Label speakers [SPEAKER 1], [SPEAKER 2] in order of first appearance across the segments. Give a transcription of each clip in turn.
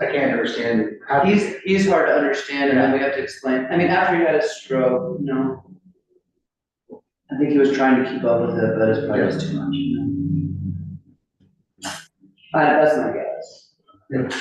[SPEAKER 1] I can't understand how.
[SPEAKER 2] He's hard to understand, and then we have to explain. I mean, after he had a stroke, I think he was trying to keep up with it, but it's probably just too much. That's my guess.
[SPEAKER 1] Yep.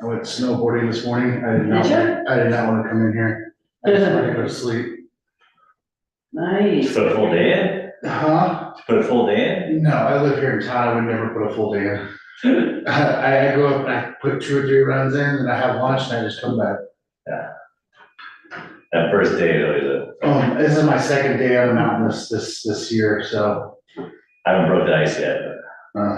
[SPEAKER 1] I went snowboarding this morning. I did not want to come in here. I just wanted to go to sleep.
[SPEAKER 2] Nice.
[SPEAKER 3] Put a full day in?
[SPEAKER 1] Huh?
[SPEAKER 3] Put a full day in?
[SPEAKER 1] No, I live here in town. I would never put a full day in. I go up and I put 2 or 3 runs in and I have lunch and I just come back.
[SPEAKER 3] That first day is always
[SPEAKER 1] This is my second day on the mountain this year, so.
[SPEAKER 3] I haven't broke the ice yet, but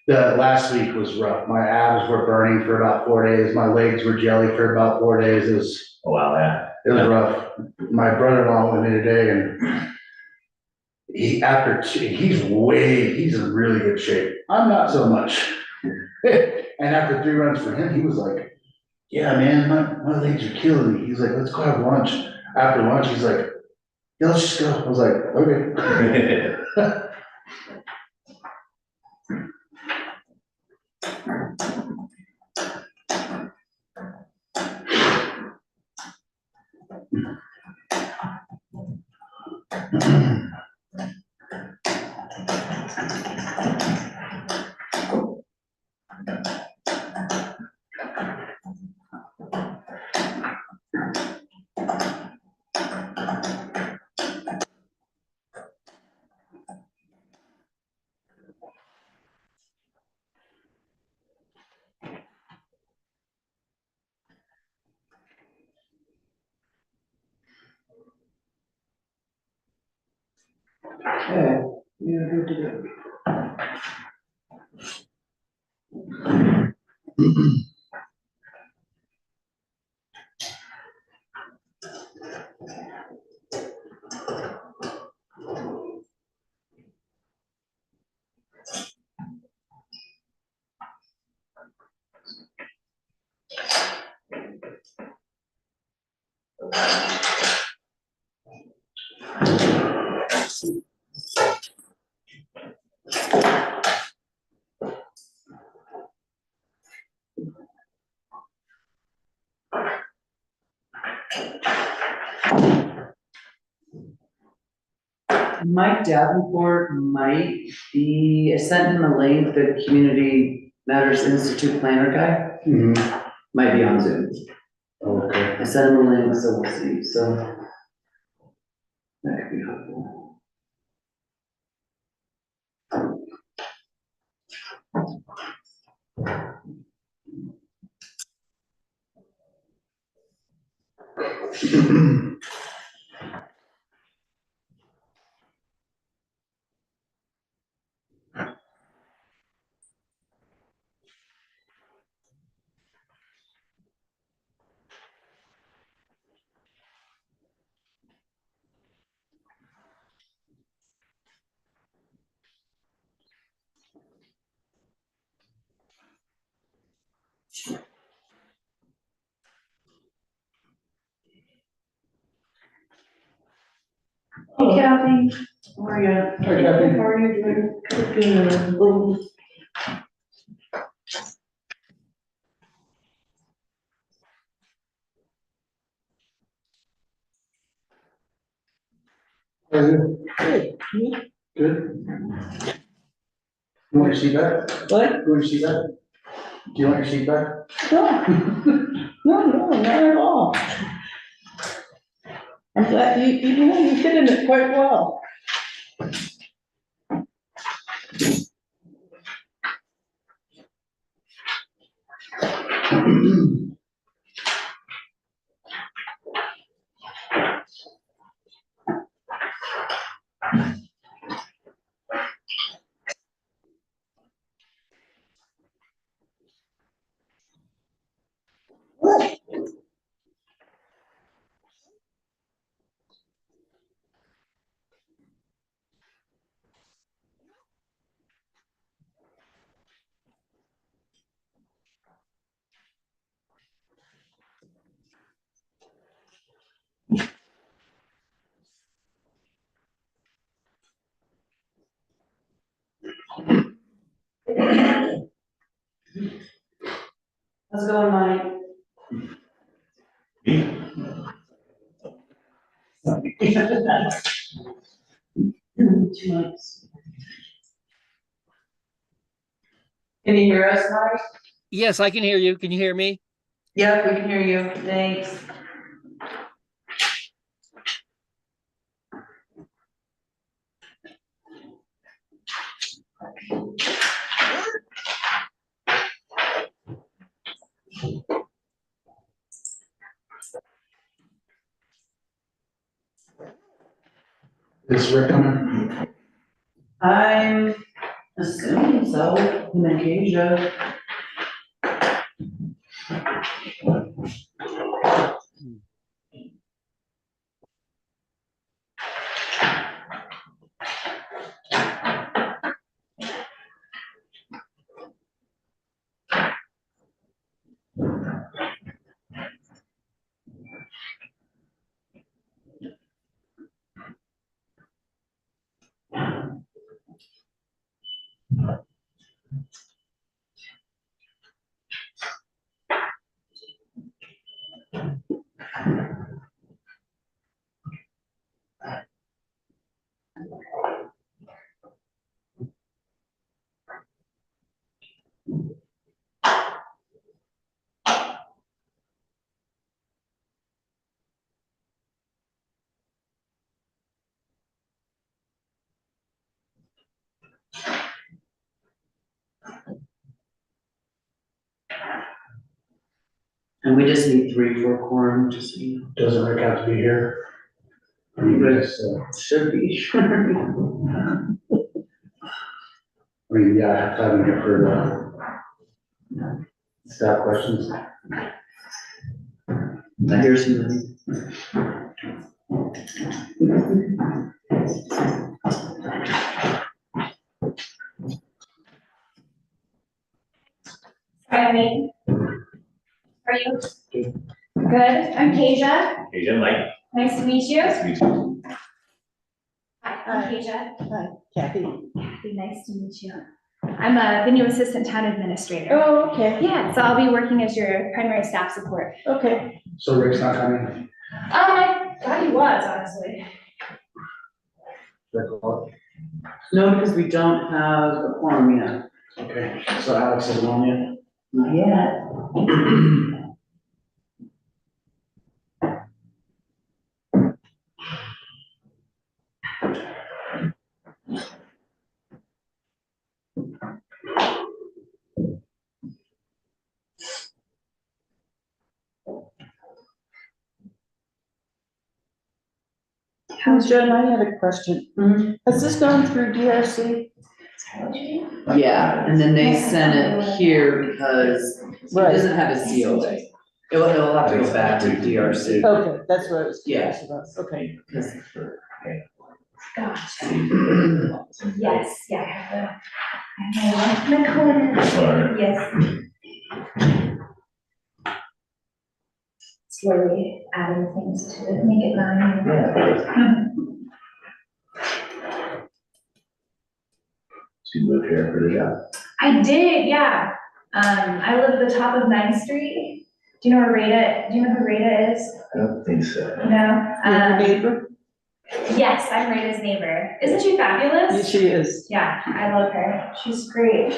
[SPEAKER 1] The last week was rough. My abs were burning for about 4 days. My legs were jelly for about 4 days. It was
[SPEAKER 3] a while, yeah.
[SPEAKER 1] rough. My brother-in-law went with me today and he's in really good shape. I'm not so much. And after 3 runs for him, he was like, yeah, man, my legs are killing me. He's like, let's go have lunch. After lunch, he's like, yeah, let's just go. I was like, okay.
[SPEAKER 2] Okay, you're good to go. Mike Davenport might be, I sent him a link, the Community Matters Institute planner guy, might be on Zoom.
[SPEAKER 1] Okay.
[SPEAKER 2] I sent him a link, so we'll see, so that could be helpful. Hey Kathy, how are you?
[SPEAKER 1] Hi, Kathy.
[SPEAKER 2] How are you doing? Good.
[SPEAKER 1] Good. Good. You want your seat back?
[SPEAKER 2] What?
[SPEAKER 1] You want your seat back? Do you want your seat back?
[SPEAKER 4] No, not at all. I'm glad you fit in it quite well.
[SPEAKER 2] How's it going, Mike? Two months. Can you hear us, Mike?
[SPEAKER 5] Yes, I can hear you. Can you hear me?
[SPEAKER 2] Yep, we can hear you. Thanks.
[SPEAKER 1] Is Rick coming?
[SPEAKER 2] I'm assuming so, in Acacia. And we just need 3 for a quorum, just so you know.
[SPEAKER 1] Doesn't Rick have to be here? I mean,
[SPEAKER 2] Should be.
[SPEAKER 1] yeah, I have to have him here for the staff questions.
[SPEAKER 2] Here's mine.
[SPEAKER 6] Hi, Amy. How are you? Good. I'm Kasia.
[SPEAKER 3] Asian, Mike.
[SPEAKER 6] Nice to meet you.
[SPEAKER 3] Nice to meet you.
[SPEAKER 6] Hi, I'm
[SPEAKER 4] Hi.
[SPEAKER 6] Kasia.
[SPEAKER 4] Hi, Kathy.
[SPEAKER 6] Kathy, nice to meet you. I'm the new assistant town administrator.
[SPEAKER 4] Oh, okay,
[SPEAKER 6] Yeah, so I'll be working as your primary staff support.
[SPEAKER 4] okay.
[SPEAKER 1] So Rick's not coming?
[SPEAKER 6] I thought he was, honestly.
[SPEAKER 1] Rick,
[SPEAKER 2] No, because we don't have a quorum yet.
[SPEAKER 1] okay, so Alex isn't on yet?
[SPEAKER 2] Not yet.
[SPEAKER 4] Jen, I had a question.
[SPEAKER 2] Mhm.
[SPEAKER 4] Has this gone through DRC?
[SPEAKER 6] Sorry, what did you do?
[SPEAKER 2] Yeah, and then they sent it here because it
[SPEAKER 4] Right.
[SPEAKER 2] doesn't have a COA. It'll have to go back to DRC.
[SPEAKER 4] Okay, that's what I was
[SPEAKER 2] Yeah.
[SPEAKER 4] curious about, okay.
[SPEAKER 6] Gosh. Yes, yeah, I have my corner.
[SPEAKER 3] Alright.
[SPEAKER 6] Yes. Slowly adding things to make it mine.
[SPEAKER 3] So you moved here for the job?
[SPEAKER 6] I did, yeah. I live at the top of 9th Street. Do you know where do you know who Rita is?
[SPEAKER 3] I don't think so.
[SPEAKER 6] No?
[SPEAKER 4] Your neighbor?
[SPEAKER 6] Yes, I'm Rita's neighbor. Isn't she fabulous?
[SPEAKER 4] Yeah, she is.
[SPEAKER 6] Yeah, I love her. She's great.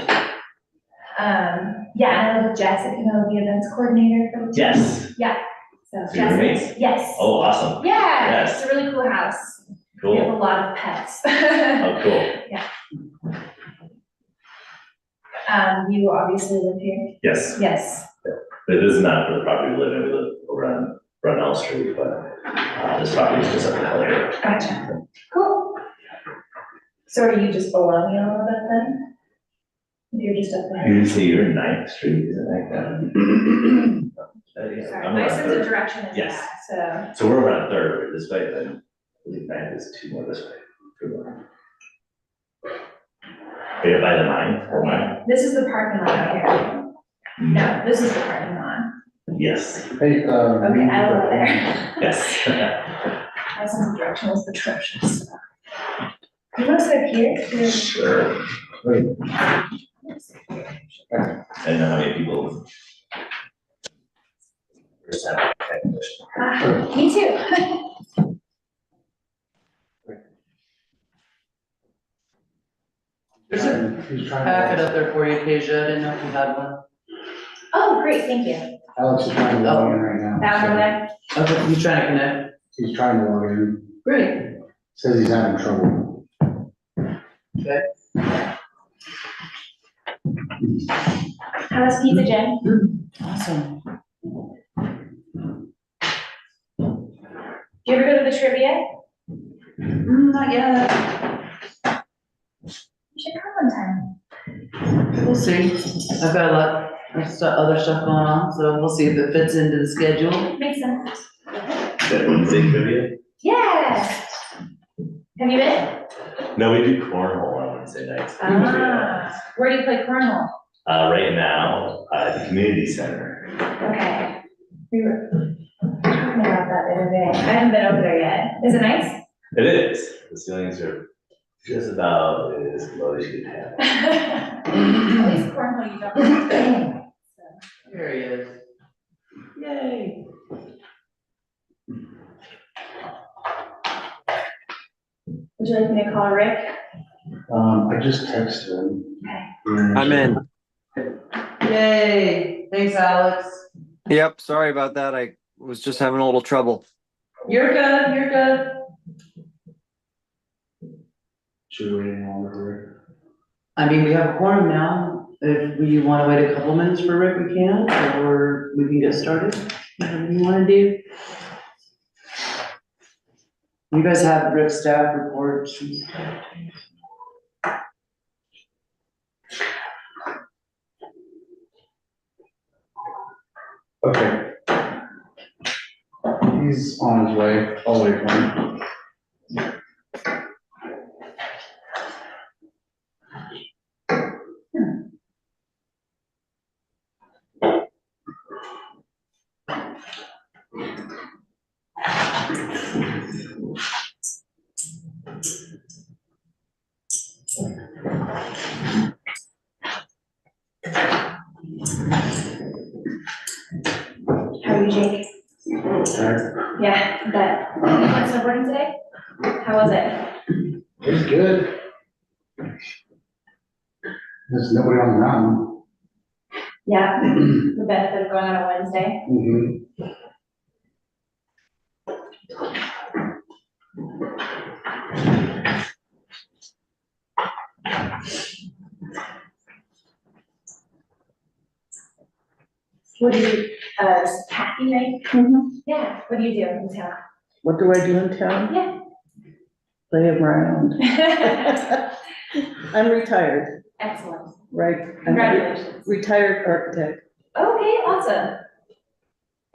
[SPEAKER 6] Yeah, and I live with Jess, if you know, the events coordinator for the team.
[SPEAKER 3] Yes.
[SPEAKER 6] Yeah, so
[SPEAKER 3] So your
[SPEAKER 6] Jess,
[SPEAKER 3] roommates?
[SPEAKER 6] yes.
[SPEAKER 3] Oh, awesome.
[SPEAKER 6] Yeah,
[SPEAKER 3] Yes.
[SPEAKER 6] it's a really cool house. We have a
[SPEAKER 3] Cool.
[SPEAKER 6] lot of pets.
[SPEAKER 3] Oh, cool.
[SPEAKER 6] You obviously live here?
[SPEAKER 3] Yes.
[SPEAKER 6] Yes.
[SPEAKER 3] But this is not for the property we live in. We live over on Brunel Street, but this property is just up the hill here.
[SPEAKER 6] Gotcha. Cool. So are you just below me a little bit then? You're just up there?
[SPEAKER 3] You say you're in 9th Street, is it like that? Yeah,
[SPEAKER 6] Sorry,
[SPEAKER 3] I'm
[SPEAKER 6] my
[SPEAKER 3] around
[SPEAKER 6] sense of
[SPEAKER 3] 3rd.
[SPEAKER 6] direction is
[SPEAKER 3] Yes.
[SPEAKER 6] bad, so.
[SPEAKER 3] So we're around 3rd this way, then I believe 9th is 2 more this way. Are you by the mine or mine?
[SPEAKER 6] This is the parking lot out here. No, this is the parking lot.
[SPEAKER 3] Yes,
[SPEAKER 1] Hey,
[SPEAKER 6] Okay, I live there.
[SPEAKER 3] yes.
[SPEAKER 6] My sense of direction is atrocious. You want to sit here?
[SPEAKER 3] Sure.
[SPEAKER 1] wait,
[SPEAKER 3] I don't know how many people First time planning commission.
[SPEAKER 6] Me too.
[SPEAKER 2] There's a
[SPEAKER 1] He's trying
[SPEAKER 2] packet
[SPEAKER 1] to,
[SPEAKER 2] up there for you, Kasia, I didn't know if you had one.
[SPEAKER 6] Oh, great, thank you.
[SPEAKER 1] Alex is trying to log in right now.
[SPEAKER 6] That one
[SPEAKER 1] so
[SPEAKER 6] over there?
[SPEAKER 2] Okay, you trying to connect?
[SPEAKER 1] He's trying to log in,
[SPEAKER 2] Great.
[SPEAKER 1] says he's having trouble.
[SPEAKER 2] Okay.
[SPEAKER 6] How was pizza, Jen?
[SPEAKER 2] Awesome.
[SPEAKER 6] Do you ever go to the trivia?
[SPEAKER 2] Not yet.
[SPEAKER 6] You should come one time.
[SPEAKER 2] We'll see. I've got a lot of other stuff going on, so we'll see if it fits into the schedule.
[SPEAKER 6] Makes sense.
[SPEAKER 3] That Wednesday trivia?
[SPEAKER 6] Yeah. Have you been?
[SPEAKER 3] No, we do cornhole on Wednesday nights.
[SPEAKER 6] Where do you play cornhole?
[SPEAKER 3] Right now, at the community center.
[SPEAKER 6] Okay. We were talking about that the other day. I haven't been over there yet. Is it nice?
[SPEAKER 3] It is, the ceilings are just about as low as you can have.
[SPEAKER 6] At least cornhole you don't have to.
[SPEAKER 2] Here he is. Yay.
[SPEAKER 6] Would you like me to call Rick?
[SPEAKER 1] I just texted him.
[SPEAKER 6] Okay.
[SPEAKER 5] I'm in.
[SPEAKER 2] Yay. Thanks, Alex.
[SPEAKER 5] Yep, sorry about that. I was just having a little trouble.
[SPEAKER 2] You're good, you're good.
[SPEAKER 1] Should we wait any longer for it?
[SPEAKER 2] I mean, we have a quorum now. If you want to wait a couple minutes for Rick, we can, or we can get started. Whatever you want to do. You guys have Rick's staff reports.
[SPEAKER 1] Okay. He's on his way, I'll wait for him.
[SPEAKER 6] How are you, Jake?
[SPEAKER 1] Alright.
[SPEAKER 6] Yeah, but you went snowboarding today? How was it?
[SPEAKER 1] It's good. There's nobody on the mountain.
[SPEAKER 6] Yeah, the benefit of going on a Wednesday.
[SPEAKER 1] Mm-hmm.
[SPEAKER 6] What do you, packing, right? Yeah, what do you do in town?
[SPEAKER 4] What do I do in town?
[SPEAKER 6] Yeah.
[SPEAKER 4] Play around. I'm retired,
[SPEAKER 6] Excellent,
[SPEAKER 4] right? I'm a
[SPEAKER 6] congratulations.
[SPEAKER 4] retired architect.
[SPEAKER 6] Okay, awesome.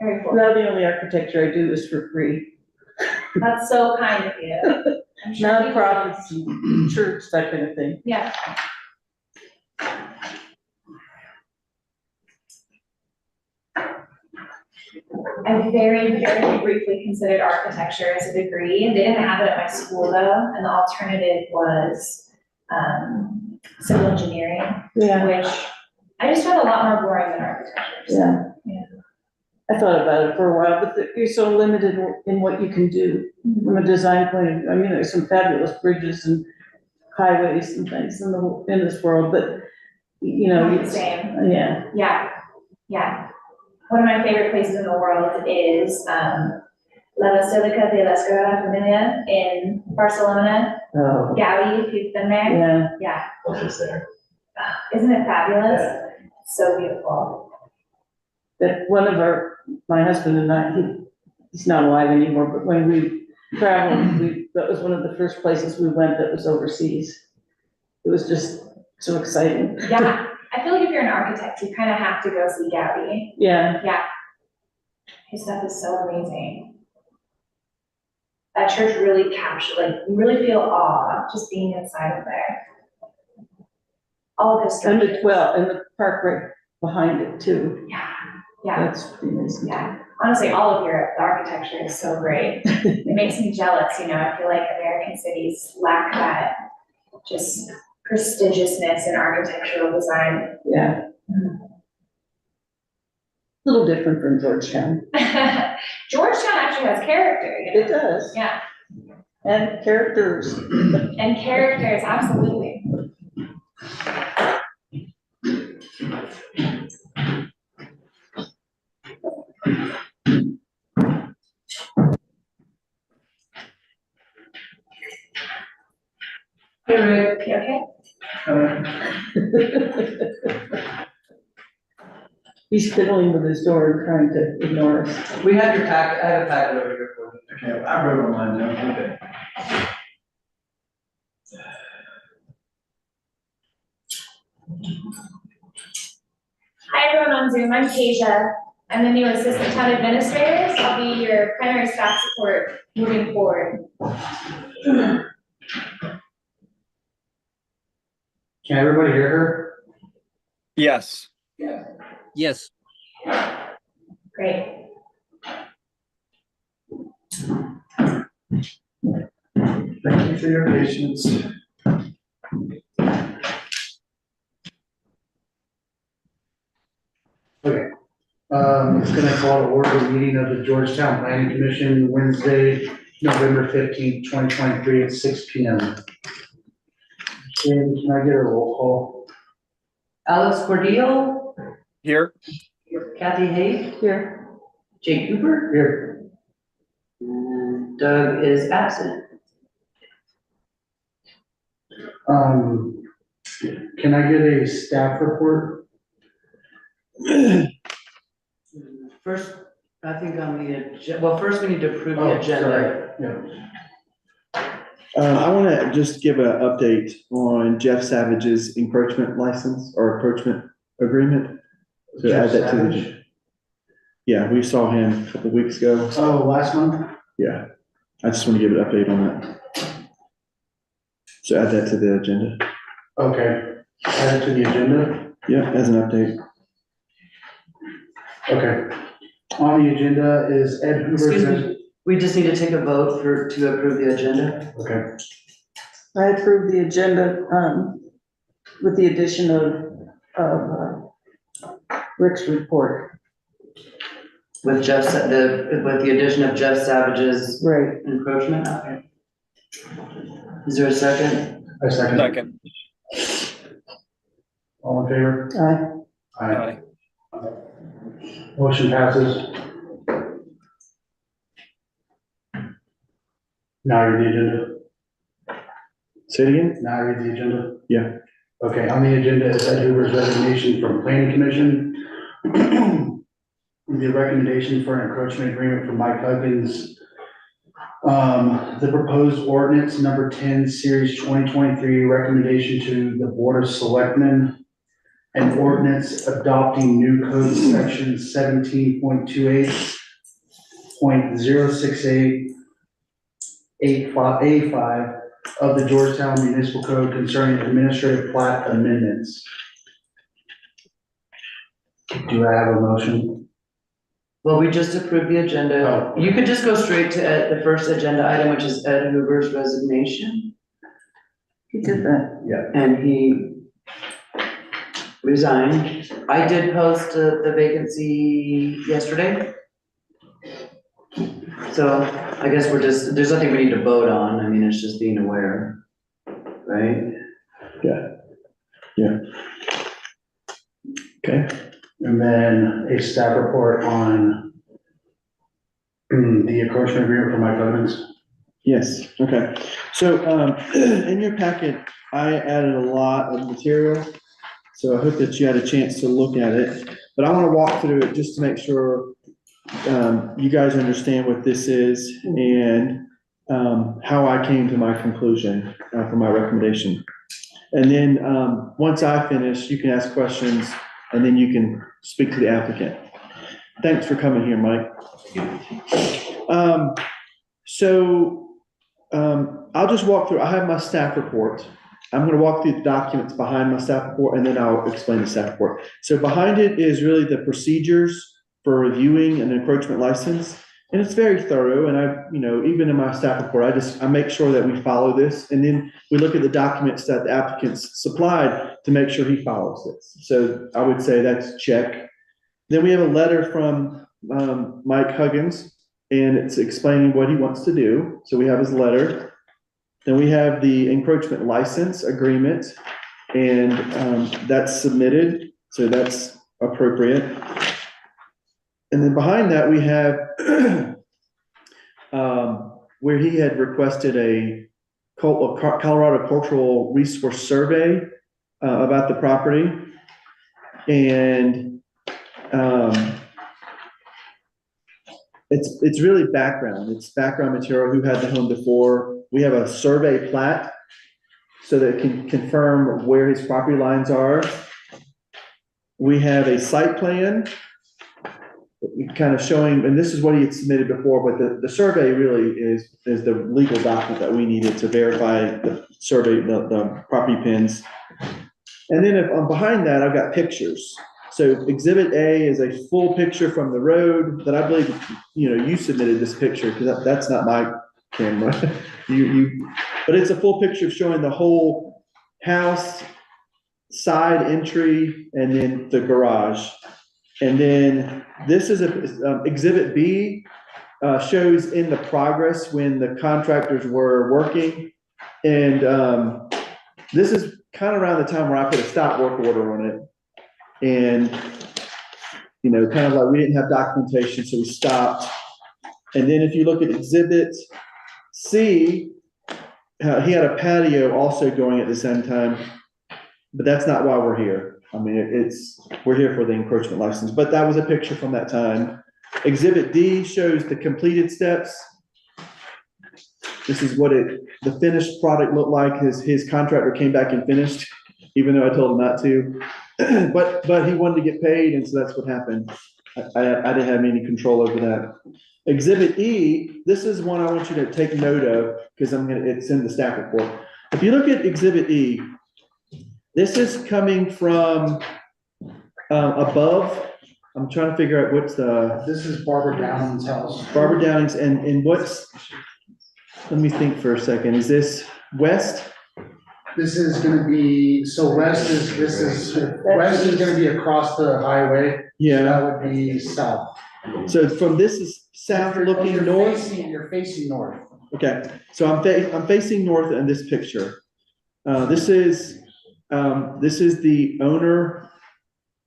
[SPEAKER 6] Very cool.
[SPEAKER 4] Now the only architecture I do is for free.
[SPEAKER 6] That's so kind of you. I'm sure people-
[SPEAKER 4] Nonprofits, church, that kind of thing.
[SPEAKER 6] Yeah. I very, very briefly considered architecture as a degree, and they didn't have it at my school though, and the alternative was, civil engineering,
[SPEAKER 4] Yeah,
[SPEAKER 6] which I just found a lot more boring than architecture. so,
[SPEAKER 4] yeah.
[SPEAKER 6] Yeah.
[SPEAKER 4] I thought about it for a while, but you're so limited in what you can do from a design point of view. I mean, there's some fabulous bridges and highways and things in this world, but, you know,
[SPEAKER 6] Not the same.
[SPEAKER 4] yeah.
[SPEAKER 6] Yeah, yeah. One of my favorite places in the world is, La Basilica de la Sagrada Familia in Barcelona.
[SPEAKER 4] Oh,
[SPEAKER 6] Gaudi, if you've been there.
[SPEAKER 4] yeah.
[SPEAKER 3] I was just there.
[SPEAKER 6] Isn't it fabulous? It's so beautiful.
[SPEAKER 4] That one of my husband and I, he's not alive anymore, but when we traveled, that was one of the first places we went that was overseas. It was just so exciting.
[SPEAKER 6] Yeah, I feel like if you're an architect, you kind of have to go see Gaudi.
[SPEAKER 4] Yeah,
[SPEAKER 6] Yeah. His stuff is so amazing. That church really captured, like, you really feel awe just being inside of there. All of this.
[SPEAKER 4] and the park right behind it too.
[SPEAKER 6] Yeah, yeah,
[SPEAKER 4] That's amazing.
[SPEAKER 6] yeah. Honestly, all of Europe, the architecture is so great. It makes me jealous, you know, I feel like American cities lack that just prestigiousness in architectural design.
[SPEAKER 4] Yeah. A little different from Georgetown.
[SPEAKER 6] Georgetown actually has character, you know?
[SPEAKER 4] It does.
[SPEAKER 6] Yeah,
[SPEAKER 4] And characters.
[SPEAKER 6] and characters, absolutely. Hey, Rick, you okay?
[SPEAKER 4] He's fiddling with his door and trying to ignore us.
[SPEAKER 2] We have your packet, I have a packet over here for you.
[SPEAKER 7] Okay, I wrote on mine down, okay.
[SPEAKER 6] Hi, everyone on Zoom, I'm Keisha. I'm the new assistant town administrator, so I'll be your primary staff support moving forward.
[SPEAKER 1] Can everybody hear her?
[SPEAKER 5] Yes. Yes.
[SPEAKER 6] Great.
[SPEAKER 7] Thank you for your patience.
[SPEAKER 1] It's gonna call to order the meeting of the Georgetown Planning Commission Wednesday, November 15th, 2023 at 6 P.M. Can I get a roll call?
[SPEAKER 2] Alex Cordillo,
[SPEAKER 5] Here.
[SPEAKER 2] Kathy Hay,
[SPEAKER 4] Here.
[SPEAKER 2] Jake Cooper,
[SPEAKER 1] Here.
[SPEAKER 2] and Doug is absent.
[SPEAKER 1] Can I get a staff report?
[SPEAKER 2] First, I think on the, well, first we need to approve the
[SPEAKER 1] Oh,
[SPEAKER 2] agenda.
[SPEAKER 1] sorry. Yeah.
[SPEAKER 7] I want to just give an update on Jeff Savage's encroachment license or encroachment agreement. So
[SPEAKER 1] Jeff
[SPEAKER 7] add that to the,
[SPEAKER 1] Savage?
[SPEAKER 7] yeah, we saw him a couple weeks ago.
[SPEAKER 1] Oh, last month?
[SPEAKER 7] Yeah, I just want to give an update on that. So add that to the agenda.
[SPEAKER 1] Okay, add it to the agenda.
[SPEAKER 7] Yeah, as an update.
[SPEAKER 1] Okay. On the agenda is Ed Hoover's.
[SPEAKER 2] Excuse me, we just need to take a vote to approve the agenda.
[SPEAKER 1] Okay,
[SPEAKER 4] I approve the agenda, with the addition of Rick's report.
[SPEAKER 2] With with the addition of Jeff Savage's
[SPEAKER 4] Right.
[SPEAKER 2] encroachment. Okay. Is there a second?
[SPEAKER 1] I second.
[SPEAKER 5] Second.
[SPEAKER 1] All in favor?
[SPEAKER 4] Aye.
[SPEAKER 1] Motion passes. Now read the agenda.
[SPEAKER 7] Say it again?
[SPEAKER 1] Now read the agenda.
[SPEAKER 7] Yeah.
[SPEAKER 1] Okay, on the agenda is Ed Hoover's resignation from planning commission. The recommendation for an encroachment agreement from Mike Huggins. The proposed ordinance number 10, series 2023, recommendation to the Board of Selectmen. An ordinance adopting new code section 17.28.068A5 of the Georgetown Municipal Code concerning administrative plat amendments. Do I have a motion?
[SPEAKER 2] Well, we just approved the agenda.
[SPEAKER 1] Oh.
[SPEAKER 2] You could just go straight to the first agenda item, which is Ed Hoover's resignation.
[SPEAKER 4] He did that.
[SPEAKER 2] And he resigned. I did post the vacancy yesterday. So I guess there's nothing we need to vote on. I mean, it's just being aware, right?
[SPEAKER 7] Okay.
[SPEAKER 1] And then a staff report on the encroachment agreement for Mike Huggins.
[SPEAKER 7] Yes, okay. So, in your packet, I added a lot of material. So I hope that you had a chance to look at it, but I want to walk through it just to make sure, you guys understand what this is and, how I came to my conclusion, for my recommendation. And then, once I finish, you can ask questions and then you can speak to the applicant. Thanks for coming here, Mike. I'll just walk through, I have my staff report. I'm gonna walk through the documents behind my staff report and then I'll explain the staff report. So behind it is really the procedures for reviewing an encroachment license. And it's very thorough and even in my staff report, I make sure that we follow this. And then we look at the documents that the applicants supplied to make sure he follows this. So I would say that's check. Then we have a letter from, Mike Huggins, and it's explaining what he wants to do. So we have his letter. Then we have the encroachment license agreement, and, that's submitted, so that's appropriate. And then behind that, we have, where he had requested a Colorado Cultural Resource Survey, about the property. And, it's really background. It's background material, who had the home before. We have a survey plat, so that it can confirm where his property lines are. We have a site plan, kind of showing, and this is what he had submitted before, but the survey really is the legal document that we needed to verify the survey, the property pins. And then behind that, I've got pictures. So Exhibit A is a full picture from the road that I believe, you submitted this picture, because that's not my camera. But it's a full picture showing the whole house, side entry, and then the garage. And then this is Exhibit B, shows in the progress when the contractors were working. And, this is kind of around the time where I put a stop work order on it. And, kind of like we didn't have documentation, so we stopped. And then if you look at Exhibit C, he had a patio also going at the same time, but that's not why we're here. I mean, we're here for the encroachment license, but that was a picture from that time. Exhibit D shows the completed steps. This is what the finished product looked like. His contractor came back and finished, even though I told him not to. But he wanted to get paid, and so that's what happened. I didn't have any control over that. Exhibit E, this is one I want you to take note of, because it's in the staff report. If you look at Exhibit E, this is coming from above. I'm trying to figure out what's
[SPEAKER 1] This is Barbara Downing's house.
[SPEAKER 7] Barbara Downing's, and what's, let me think for a second. Is this west?
[SPEAKER 1] This is gonna be, so west is gonna be across the highway.
[SPEAKER 7] Yeah.
[SPEAKER 1] That would be south.
[SPEAKER 7] So from this is south looking
[SPEAKER 1] You're
[SPEAKER 7] north?
[SPEAKER 1] You're facing north.
[SPEAKER 7] Okay, so I'm facing north in this picture. This is the owner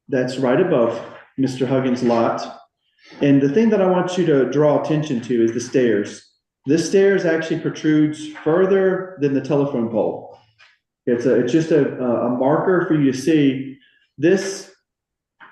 [SPEAKER 7] that's right above Mr. Huggins' lot. And the thing that I want you to draw attention to is the stairs. This stairs actually protrudes further than the telephone pole. It's just a marker for you to see. This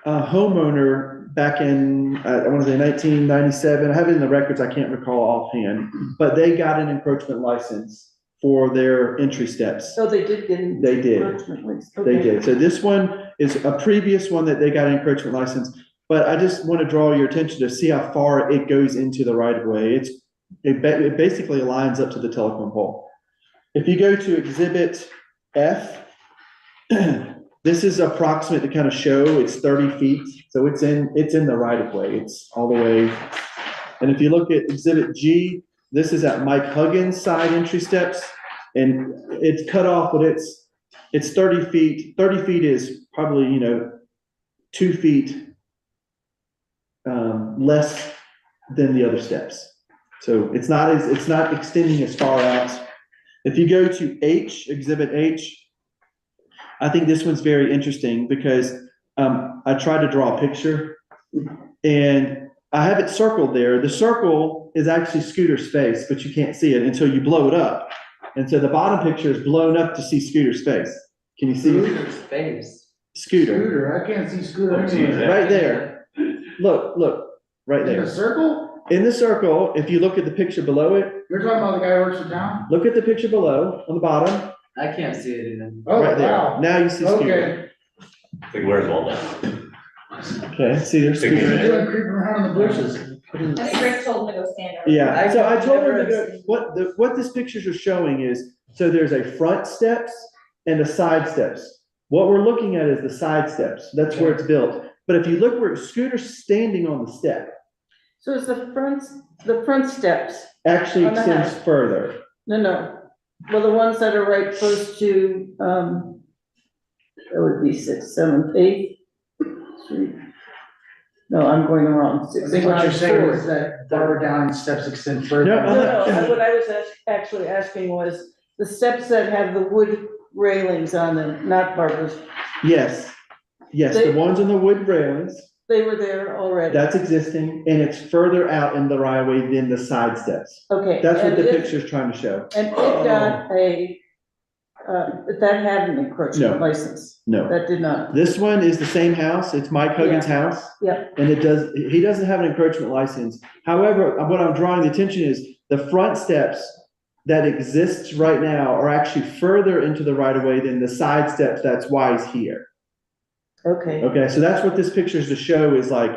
[SPEAKER 7] homeowner back in, I want to say 1997, I have it in the records, I can't recall offhand, but they got an encroachment license for their entry steps.
[SPEAKER 4] So they did get an
[SPEAKER 7] They did.
[SPEAKER 4] encroachment license.
[SPEAKER 7] They
[SPEAKER 4] Okay.
[SPEAKER 7] did. So this one is a previous one that they got an encroachment license, but I just want to draw your attention to see how far it goes into the right of way. It basically lines up to the telephone pole. If you go to Exhibit F, this is approximate to kind of show it's 30 feet. So it's in the right of way. It's all the way. And if you look at Exhibit G, this is at Mike Huggins' side entry steps, and it's cut off, but it's 30 feet. 30 feet is probably, 2 feet less than the other steps. So it's not extending as far out. If you go to H, Exhibit H, I think this one's very interesting because I tried to draw a picture and I have it circled there. The circle is actually Scooter's face, but you can't see it until you blow it up. And so the bottom picture is blown up to see Scooter's face. Can you see it?
[SPEAKER 2] Scooter's face.
[SPEAKER 7] Scooter,
[SPEAKER 1] Scooter, I can't see Scooter anywhere.
[SPEAKER 7] right there. Look, right
[SPEAKER 1] In the
[SPEAKER 7] there.
[SPEAKER 1] circle?
[SPEAKER 7] In the circle, if you look at the picture below it,
[SPEAKER 1] You're talking about the guy who works for town?
[SPEAKER 7] look at the picture below on the bottom,
[SPEAKER 2] I can't see it even.
[SPEAKER 1] Oh,
[SPEAKER 7] right there.
[SPEAKER 1] wow.
[SPEAKER 7] Now you see Scooter.
[SPEAKER 1] Okay.
[SPEAKER 3] I think where's Walden?
[SPEAKER 7] Okay, see there's
[SPEAKER 3] Big
[SPEAKER 7] Scooter.
[SPEAKER 1] They're doing creeping around in the bushes.
[SPEAKER 6] I think Rick told him to go stand over.
[SPEAKER 7] Yeah, so I told her
[SPEAKER 2] Never
[SPEAKER 7] to go, what this pictures are showing is, so there's a front steps and a side steps. What we're looking at is the side steps. That's where it's built. But if you look where Scooter's standing on the step,
[SPEAKER 4] So it's the front steps,
[SPEAKER 7] actually
[SPEAKER 4] On the
[SPEAKER 7] extends
[SPEAKER 4] house.
[SPEAKER 7] further.
[SPEAKER 4] no, well, the ones that are right close to, that would be 6th, 7th, 8th Street. No, I'm going wrong.
[SPEAKER 1] I think what you're saying
[SPEAKER 4] Forward.
[SPEAKER 1] is that Barbara Downing steps extend further.
[SPEAKER 7] No,
[SPEAKER 4] No, what I was actually asking was the steps that have the wood railings on them, not Barbara's,
[SPEAKER 7] Yes, yes, the ones on the wood railings,
[SPEAKER 4] they were there already.
[SPEAKER 7] that's existing, and it's further out in the right of way than the side steps.
[SPEAKER 4] Okay.
[SPEAKER 7] That's what
[SPEAKER 4] and
[SPEAKER 7] the
[SPEAKER 4] it-
[SPEAKER 7] picture's trying to show.
[SPEAKER 4] And it got that had an encroachment
[SPEAKER 7] No.
[SPEAKER 4] license,
[SPEAKER 7] No,
[SPEAKER 4] that did not.
[SPEAKER 7] this one is the same house, it's Mike Hogan's house.
[SPEAKER 4] Yeah.
[SPEAKER 7] And he doesn't have an encroachment license. However, what I'm drawing the attention is the front steps that exists right now are actually further into the right of way than the side steps, that's why he's here.
[SPEAKER 4] Okay,
[SPEAKER 7] Okay, so that's what this picture is to show is like,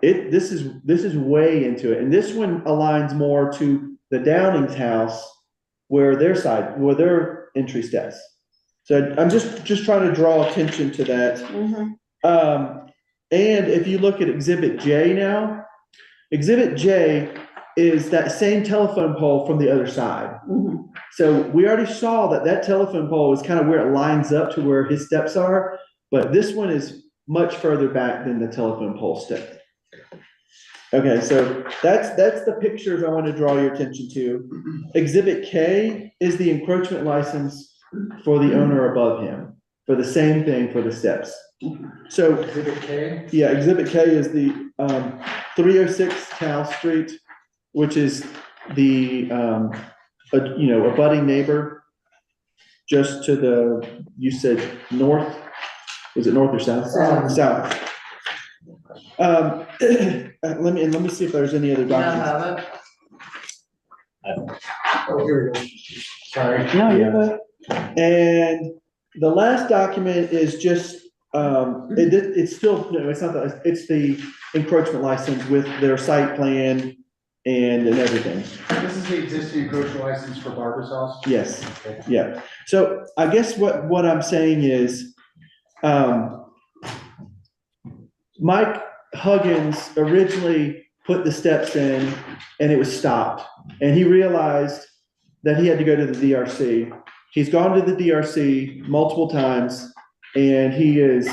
[SPEAKER 7] this is way into it. And this one aligns more to the Downing's house where their entry steps. So I'm just trying to draw attention to that.
[SPEAKER 4] mhm,
[SPEAKER 7] And if you look at Exhibit J now, Exhibit J is that same telephone pole from the other side.
[SPEAKER 4] mhm.
[SPEAKER 7] So we already saw that telephone pole is kind of where it lines up to where his steps are, but this one is much further back than the telephone pole step. Okay, so that's the pictures I want to draw your attention to. Exhibit K is the encroachment license for the owner above him, for the same thing for the steps. So,
[SPEAKER 1] Exhibit K.
[SPEAKER 7] yeah, Exhibit K is the 306 Cal Street, which is the, a budding neighbor just to the, you said north, was it north or south?
[SPEAKER 2] South.
[SPEAKER 7] South. Let me see if there's any other
[SPEAKER 2] Now
[SPEAKER 7] documents.
[SPEAKER 2] have it.
[SPEAKER 1] Oh, here we go. Sorry.
[SPEAKER 4] No, you're good.
[SPEAKER 7] And the last document is just, it's still, no, it's not the, it's the encroachment license with their site plan and everything.
[SPEAKER 1] This is the existing encroachment license for Barbara's house?
[SPEAKER 7] Yes, yeah. So I guess what I'm saying is, Mike Huggins originally put the steps in and it was stopped. And he realized that he had to go to the DRC. He's gone to the DRC multiple times and he is,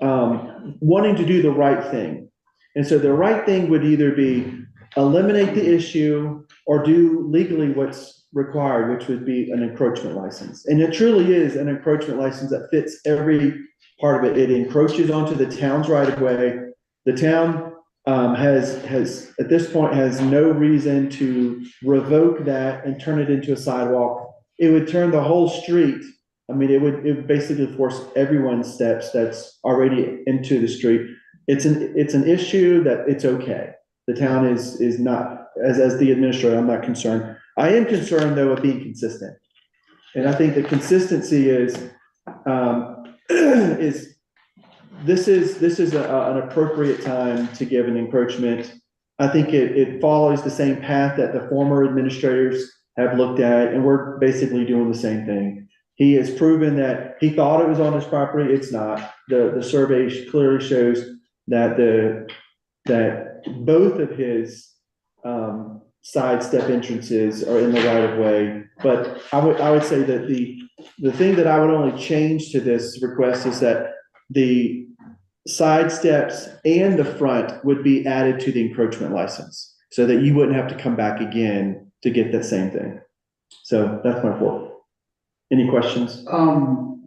[SPEAKER 7] wanting to do the right thing. And so the right thing would either be eliminate the issue or do legally what's required, which would be an encroachment license. And it truly is an encroachment license that fits every part of it. It encroaches onto the town's right of way. The town has at this point has no reason to revoke that and turn it into a sidewalk. It would turn the whole street. I mean, it would basically force everyone's steps that's already into the street. It's an issue that it's okay. The town is not, as the administrator, I'm not concerned. I am concerned though of being consistent. And I think the consistency is this is an appropriate time to give an encroachment. I think it follows the same path that the former administrators have looked at, and we're basically doing the same thing. He has proven that he thought it was on his property. It's not. The survey clearly shows that both of his side step entrances are in the right of way. But I would say that the thing that I would only change to this request is that the side steps and the front would be added to the encroachment license so that you wouldn't have to come back again to get that same thing. So that's my report. Any questions?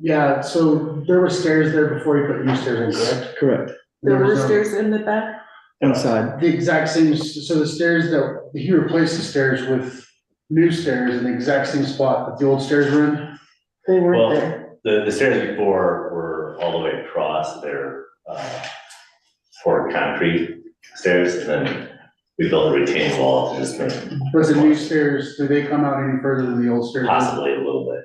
[SPEAKER 1] Yeah, so there were stairs there before you put new stairs in, correct?
[SPEAKER 7] Correct.
[SPEAKER 4] There were
[SPEAKER 1] was no-
[SPEAKER 4] stairs in the back?
[SPEAKER 7] Inside.
[SPEAKER 1] The exact same, so the stairs that, he replaced the stairs with new stairs in the exact same spot that the old stairs were in?
[SPEAKER 4] They
[SPEAKER 3] Well,
[SPEAKER 4] weren't there.
[SPEAKER 3] the stairs before were all the way across, they're, for concrete stairs, and then we built a retaining wall to just make
[SPEAKER 1] Was the new stairs, do they come out any further than the old stairs?
[SPEAKER 3] possibly a little bit.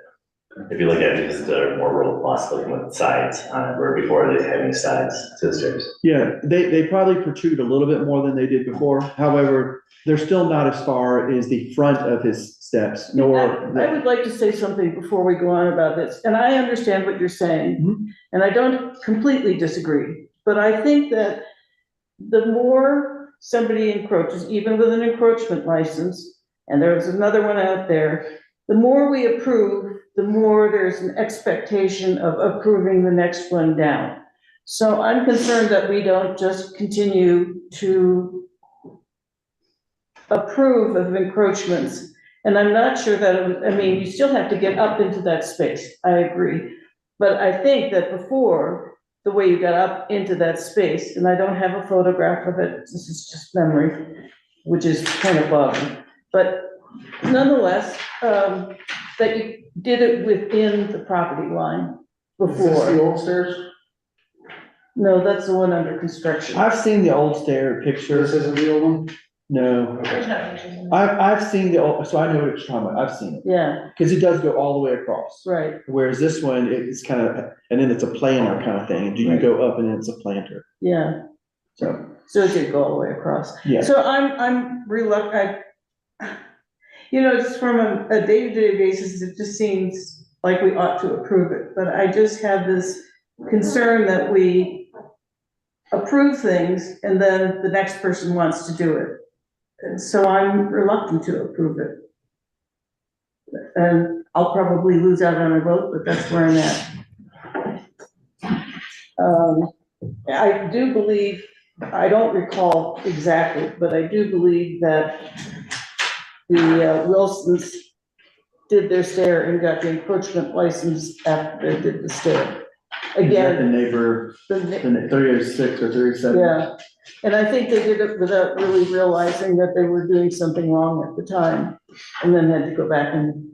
[SPEAKER 3] If you look at it, because they're more robust, looking with sides on it, where before they didn't have any sides to the stairs.
[SPEAKER 7] Yeah, they probably protrude a little bit more than they did before. However, they're still not as far as the front of his steps, nor.
[SPEAKER 4] I would like to say something before we go on about this, and I understand what you're saying,
[SPEAKER 7] Mhm.
[SPEAKER 4] and I don't completely disagree, but I think that the more somebody encroaches, even with an encroachment license, and there's another one out there, the more we approve, the more there's an expectation of approving the next one down. So I'm concerned that we don't just continue to approve of encroachments. And I'm not sure that, I mean, you still have to get up into that space, I agree. But I think that before, the way you got up into that space, and I don't have a photograph of it, this is just memory, which is kind of bugging. But nonetheless, that you did it within the property line
[SPEAKER 1] Is this the
[SPEAKER 4] before.
[SPEAKER 1] old stairs?
[SPEAKER 4] No, that's the one under construction.
[SPEAKER 7] I've seen the old stair
[SPEAKER 1] This
[SPEAKER 7] pictures.
[SPEAKER 1] isn't the old one?
[SPEAKER 7] No,
[SPEAKER 6] There's no pictures in there.
[SPEAKER 7] I've seen the old, so I know what you're talking about. I've seen it.
[SPEAKER 4] Yeah,
[SPEAKER 7] Cause it does go all the way across.
[SPEAKER 4] right,
[SPEAKER 7] Whereas this one, it's kind of, and then it's a planter kind of thing. Do you go up and then it's a planter?
[SPEAKER 4] yeah.
[SPEAKER 7] So,
[SPEAKER 4] So it did go all the way across.
[SPEAKER 7] yeah.
[SPEAKER 4] So I'm reluctant, you know, just from a day-to-day basis, it just seems like we ought to approve it, but I just have this concern that we approve things and then the next person wants to do it. And so I'm reluctant to approve it. And I'll probably lose out on a vote, but that's where I'm at. I do believe, I don't recall exactly, but I do believe that the Wilsons did their stair and got the encroachment license after they did the stair.
[SPEAKER 7] Is that the
[SPEAKER 4] Again,
[SPEAKER 7] neighbor,
[SPEAKER 4] the,
[SPEAKER 7] the 306 or 307?
[SPEAKER 4] yeah, and I think they did it without really realizing that they were doing something wrong at the time, and then had to go back and,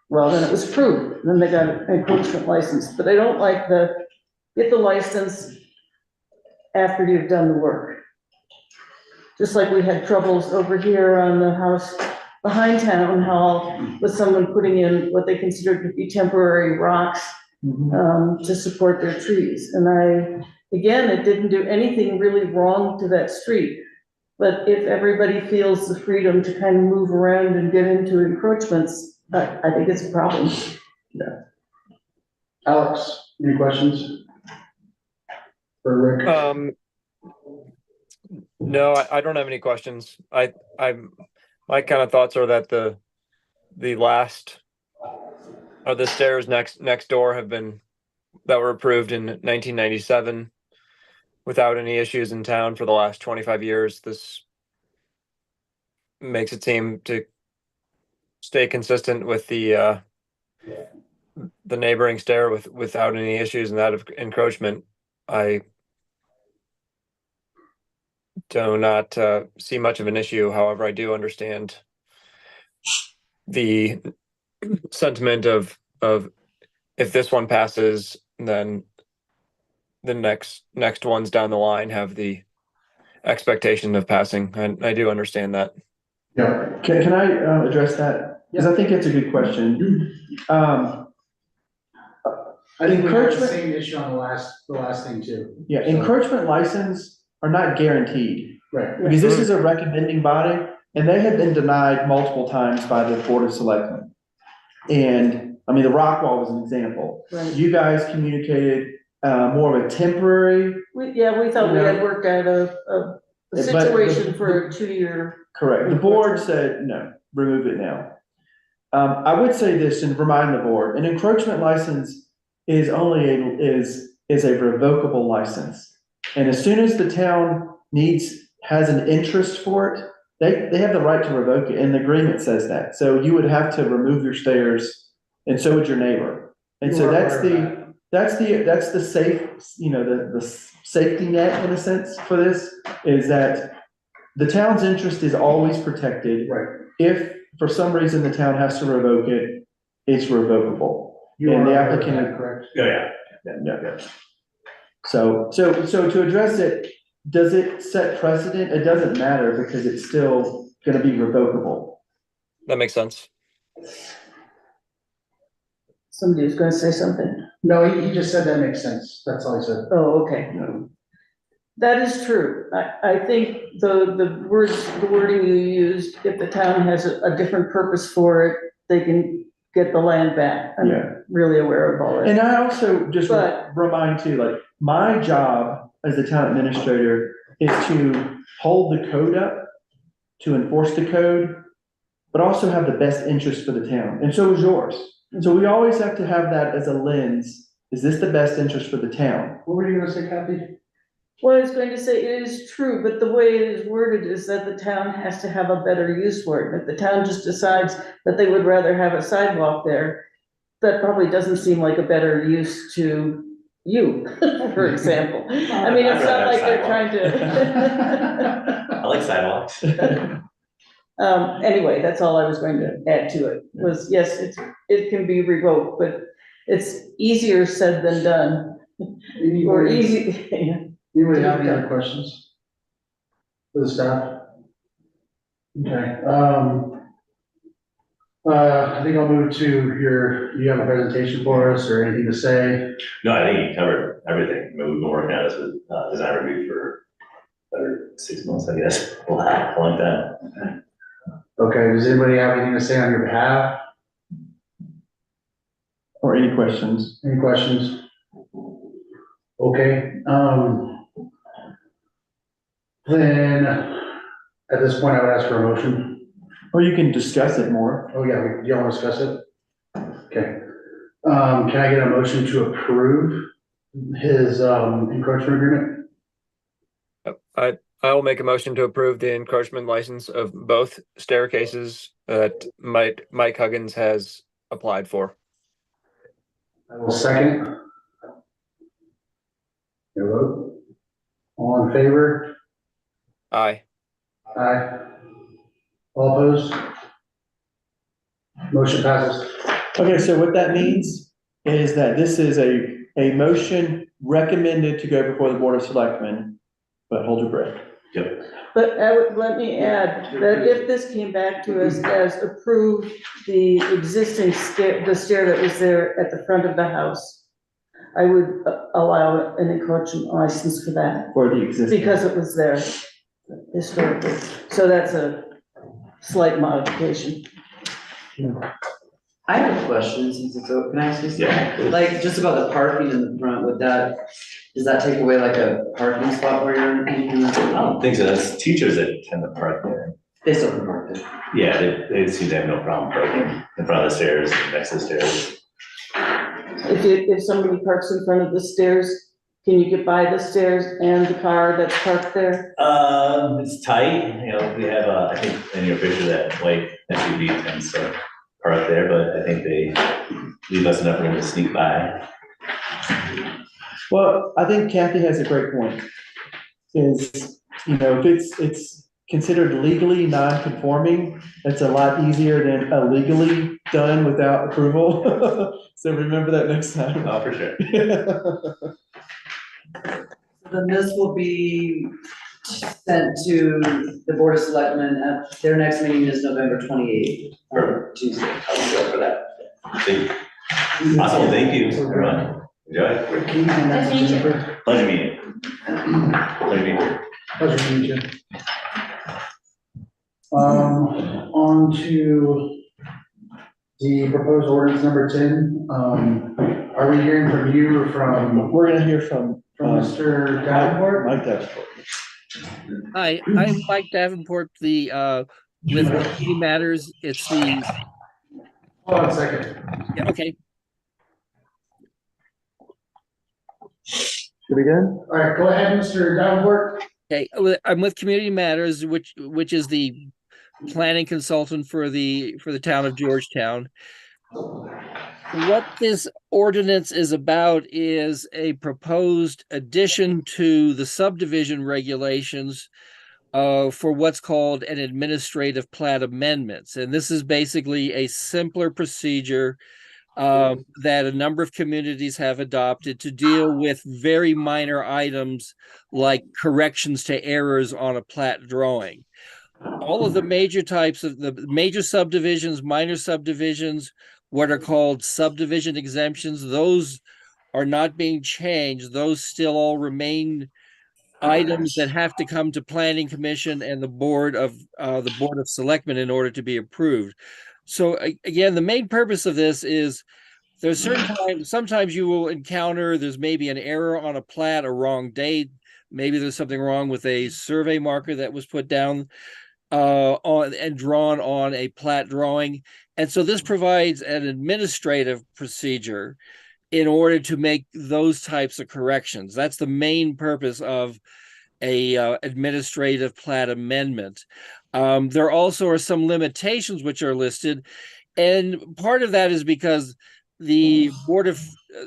[SPEAKER 4] well, then it was approved, then they got an encroachment license, but I don't like get the license after you've done the work. Just like we had troubles over here on the house behind Town Hall with someone putting in what they considered to be temporary rocks
[SPEAKER 7] Mhm.
[SPEAKER 4] to support their trees. And again, it didn't do anything really wrong to that street. But if everybody feels the freedom to kind of move around and get into encroachments, I think it's a problem.
[SPEAKER 1] Alex, any questions? For Rick?
[SPEAKER 5] No, I don't have any questions. My kind of thoughts are that the last, or the stairs next door that were approved in 1997 without any issues in town for the last 25 years. This makes it seem to stay consistent with the neighboring stair without any issues and that of encroachment. I do not see much of an issue. However, I do understand the sentiment of if this one passes, then the next ones down the line have the expectation of passing. And I do understand that.
[SPEAKER 1] Yeah.
[SPEAKER 7] Can I address that? Because I think it's a good question.
[SPEAKER 1] I think we had the
[SPEAKER 7] Encroachment-
[SPEAKER 1] same issue on the last thing too.
[SPEAKER 7] Yeah,
[SPEAKER 1] So-
[SPEAKER 7] encroachment license are not guaranteed.
[SPEAKER 1] Right.
[SPEAKER 7] Because this is a recommending body, and they have been denied multiple times by the Board of Selectmen. And, I mean, the rock wall was an example.
[SPEAKER 4] Right.
[SPEAKER 7] You guys communicated, more of a temporary,
[SPEAKER 4] We thought we had worked out a
[SPEAKER 7] But-
[SPEAKER 4] situation for a 2-year.
[SPEAKER 7] correct, the board said, no, remove it now. I would say this and remind the board, an encroachment license is only is a revocable license. And as soon as the town has an interest for it, they have the right to revoke it, and the agreement says that. So you would have to remove your stairs, and so would your neighbor. And
[SPEAKER 1] You
[SPEAKER 7] so
[SPEAKER 1] are
[SPEAKER 7] that's
[SPEAKER 1] aware of
[SPEAKER 7] that's the safe, the safety net in a sense for this, is that the town's interest is always protected.
[SPEAKER 1] Right.
[SPEAKER 7] If for some reason the town has to revoke it, it's revocable.
[SPEAKER 1] You
[SPEAKER 7] And
[SPEAKER 1] are
[SPEAKER 7] the
[SPEAKER 1] aware of
[SPEAKER 7] applicant-
[SPEAKER 1] that, correct?
[SPEAKER 3] Yeah.
[SPEAKER 7] Yeah. So to address it, does it set precedent? It doesn't matter because it's still gonna be revocable.
[SPEAKER 5] That makes sense.
[SPEAKER 4] Somebody was gonna say something.
[SPEAKER 1] No, he just said that makes sense. That's all he said.
[SPEAKER 4] Oh, okay.
[SPEAKER 7] No.
[SPEAKER 4] That is true. I think the wording you used, if the town has a different purpose for it, they can get the land back.
[SPEAKER 7] Yeah.
[SPEAKER 4] I'm really aware of all that.
[SPEAKER 7] And I also just
[SPEAKER 4] But-
[SPEAKER 7] remind too, like, my job as the town administrator is to hold the code up, to enforce the code, but also have the best interest for the town, and so is yours. And so we always have to have that as a lens, is this the best interest for the town?
[SPEAKER 1] What were you gonna say, Kathy?
[SPEAKER 4] Well, I was going to say, it is true, but the way it is worded is that the town has to have a better use for it. If the town just decides that they would rather have a sidewalk there, that probably doesn't seem like a better use to you, for example. I mean, it's not like they're trying to.
[SPEAKER 3] I like sidewalks.
[SPEAKER 4] Anyway, that's all I was going to add to it, was yes, it can be revoked, but it's easier said than done, or easy.
[SPEAKER 1] Anybody have any other questions? For the staff? Okay, I think I'll move to you have a presentation for us or anything to say?
[SPEAKER 3] No, I think you covered everything. I mean, we've been working on this with design review for better 6 months, I guess. A long time.
[SPEAKER 1] Okay, does anybody have anything to say on your behalf?
[SPEAKER 7] Or any questions?
[SPEAKER 1] Any questions? Okay, then, at this point, I would ask for a motion.
[SPEAKER 7] Or you can discuss it more.
[SPEAKER 1] Oh, yeah, do y'all want to discuss it? Okay. Can I get a motion to approve his, encroachment agreement?
[SPEAKER 5] I will make a motion to approve the encroachment license of both staircases that Mike Huggins has applied for.
[SPEAKER 1] I will second. Your vote? All in favor?
[SPEAKER 5] Aye.
[SPEAKER 1] Aye. All opposed? Motion passes.
[SPEAKER 7] Okay, so what that means is that this is a motion recommended to go before the Board of Selectmen, but hold your breath.
[SPEAKER 3] Yep.
[SPEAKER 4] But let me add that if this came back to us as approved, the existing stair, the stair that was there at the front of the house, I would allow an encroachment license for that,
[SPEAKER 7] For the existing.
[SPEAKER 4] because it was there historically. So that's a slight modification.
[SPEAKER 2] I have a question, since it's open, can I ask you something?
[SPEAKER 3] Yeah.
[SPEAKER 2] Like, just about the parking in the front, does that take away like a parking spot where you're in?
[SPEAKER 3] I don't think so. It's teachers that tend to park there.
[SPEAKER 2] They still can park there.
[SPEAKER 3] Yeah, they seem to have no problem parking in front of the stairs, next to the stairs.
[SPEAKER 4] If somebody parks in front of the stairs, can you get by the stairs and the car that's parked there?
[SPEAKER 3] It's tight, you know, we have, I think in your picture, that white SUV tends to park there, but I think they leave us enough room to sneak by.
[SPEAKER 7] Well, I think Kathy has a great point. Is, if it's considered legally non-conforming, it's a lot easier than illegally done without approval. So remember that next time.
[SPEAKER 3] Oh, for sure.
[SPEAKER 2] Then this will be sent to the Board of Selectmen at their next meeting is November 28th, or Tuesday. I'll go for that.
[SPEAKER 3] Awesome, thank you, everyone. Enjoy.
[SPEAKER 6] Nice to meet you.
[SPEAKER 3] Pleasure meeting you. Pleasure meeting you.
[SPEAKER 1] Pleasure to meet you. On to the proposed ordinance number 10. Are we hearing from you or from
[SPEAKER 7] We're gonna hear from
[SPEAKER 1] Mr. Davenport?
[SPEAKER 7] Mike Davenport.
[SPEAKER 8] Hi, I'm Mike Davenport, with Community Matters. It's the,
[SPEAKER 1] Hold on a second.
[SPEAKER 8] yeah, okay,
[SPEAKER 7] Should we go?
[SPEAKER 1] All right, go ahead, Mr. Davenport.
[SPEAKER 8] okay. I'm with Community Matters, which is the planning consultant for the town of Georgetown. What this ordinance is about is a proposed addition to the subdivision regulations for what's called an administrative plat amendments. And this is basically a simpler procedure that a number of communities have adopted to deal with very minor items like corrections to errors on a plat drawing. All of the major types of the major subdivisions, minor subdivisions, what are called subdivision exemptions, those are not being changed. Those still all remain items that have to come to Planning Commission and the Board of Selectmen in order to be approved. So again, the main purpose of this is there's certain times, sometimes you will encounter there's maybe an error on a plat, a wrong date, maybe there's something wrong with a survey marker that was put down on and drawn on a plat drawing. And so this provides an administrative procedure in order to make those types of corrections. That's the main purpose of a administrative plat amendment. There also are some limitations which are listed, and part of that is because the Board of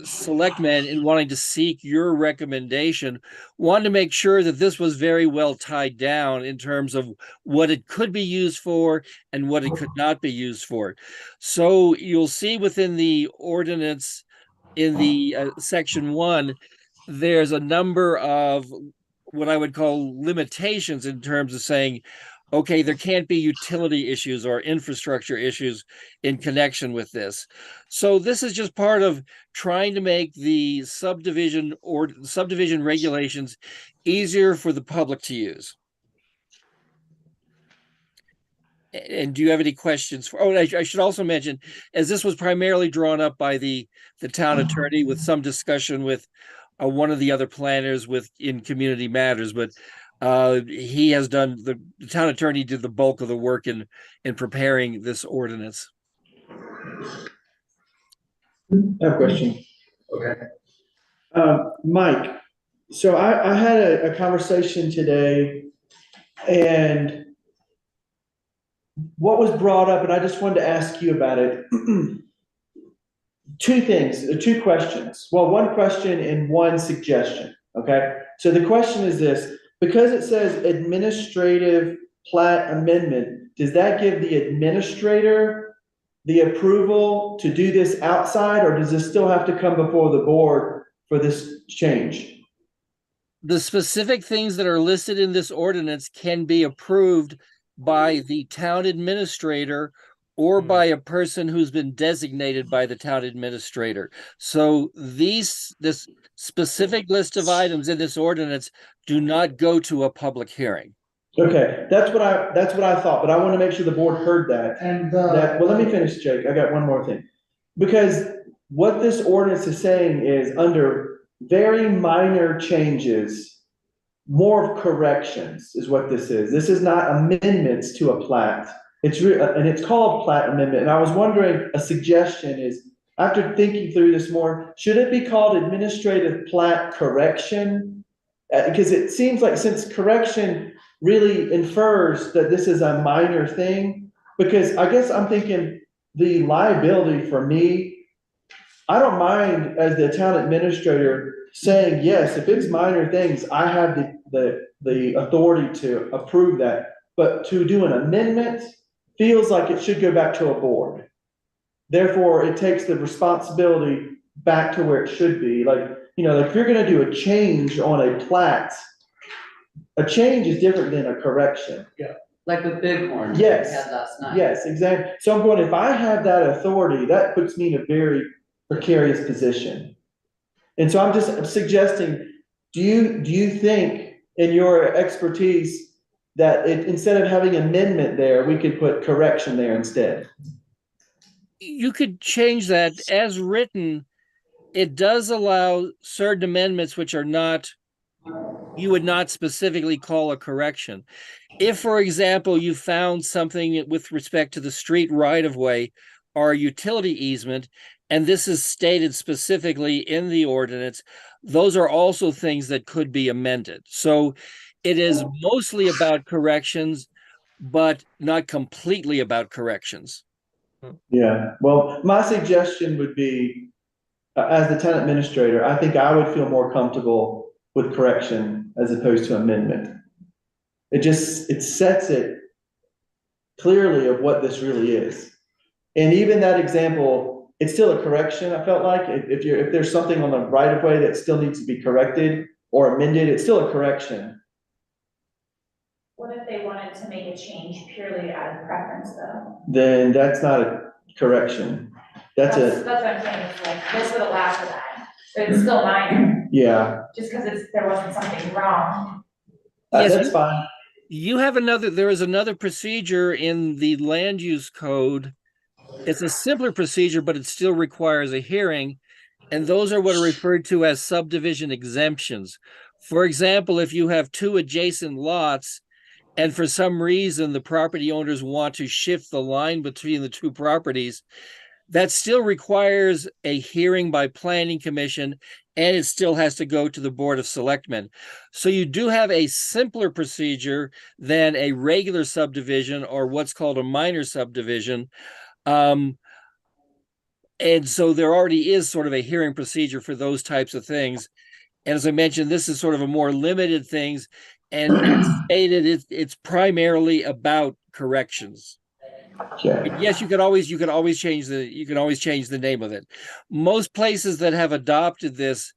[SPEAKER 8] Selectmen, in wanting to seek your recommendation, wanted to make sure that this was very well tied down in terms of what it could be used for and what it could not be used for. So you'll see within the ordinance in the section 1, there's a number of what I would call limitations in terms of saying, okay, there can't be utility issues or infrastructure issues in connection with this. So this is just part of trying to make the subdivision or subdivision regulations easier for the public to use. And do you have any questions for, oh, I should also mention, as this was primarily drawn up by the town attorney with some discussion with one of the other planners in Community Matters, but he has done, the town attorney did the bulk of the work in preparing this ordinance.
[SPEAKER 7] I have a question.
[SPEAKER 1] Okay.
[SPEAKER 7] Mike, so I had a conversation today, and what was brought up, and I just wanted to ask you about it. Two things, two questions. Well, one question and one suggestion, okay? So the question is this: because it says administrative plat amendment, does that give the administrator the approval to do this outside, or does this still have to come before the board for this change?
[SPEAKER 8] The specific things that are listed in this ordinance can be approved by the town administrator or by a person who's been designated by the town administrator. So this specific list of items in this ordinance do not go to a public hearing.
[SPEAKER 7] Okay, that's what I thought, but I want to make sure the board heard that.
[SPEAKER 1] And,
[SPEAKER 7] Well, let me finish, Jake. I got one more thing. Because what this ordinance is saying is under very minor changes, more of corrections is what this is. This is not amendments to a plat. And it's called plat amendment. And I was wondering, a suggestion is, after thinking through this more, should it be called administrative plat correction? Because it seems like, since correction really infers that this is a minor thing, because I guess I'm thinking the liability for me, I don't mind as the town administrator saying, yes, if it's minor things, I have the authority to approve that. But to do an amendment feels like it should go back to a board. Therefore, it takes the responsibility back to where it should be. Like, if you're gonna do a change on a plat, a change is different than a correction.
[SPEAKER 2] Like with Bighorn. that we
[SPEAKER 7] Yes.
[SPEAKER 2] had last night.
[SPEAKER 7] Yes, exactly. So I'm going, if I have that authority, that puts me in a very precarious position. And so I'm just suggesting, do you think, in your expertise, that instead of having amendment there, we could put correction there instead?
[SPEAKER 8] You could change that as written. It does allow certain amendments which are not, you would not specifically call a correction. If, for example, you found something with respect to the street right-of-way or utility easement, and this is stated specifically in the ordinance, those are also things that could be amended. So it is mostly about corrections, but not completely about corrections.
[SPEAKER 7] Yeah, well, my suggestion would be, as the town administrator, I think I would feel more comfortable with correction as opposed to amendment. It sets it clearly of what this really is. And even that example, it's still a correction, I felt like. If there's something on the right of way that still needs to be corrected or amended, it's still a correction.
[SPEAKER 6] What if they wanted to make a change purely out of preference though?
[SPEAKER 7] Then that's not a correction. That's
[SPEAKER 6] That's what I'm saying, it's like, this would allow for that, so it's still minor,
[SPEAKER 7] yeah,
[SPEAKER 6] just because there wasn't something wrong.
[SPEAKER 8] Yes,
[SPEAKER 7] that's fine.
[SPEAKER 8] There is another procedure in the land use code. It's a simpler procedure, but it still requires a hearing. And those are what are referred to as subdivision exemptions. For example, if you have two adjacent lots, and for some reason the property owners want to shift the line between the two properties, that still requires a hearing by planning commission, and it still has to go to the Board of Selectmen. So you do have a simpler procedure than a regular subdivision or what's called a minor subdivision. And so there already is sort of a hearing procedure for those types of things. And as I mentioned, this is sort of a more limited things, and as stated, it's primarily about corrections.
[SPEAKER 7] Okay.
[SPEAKER 8] Yes, you can always change the name of it. Most places that have adopted this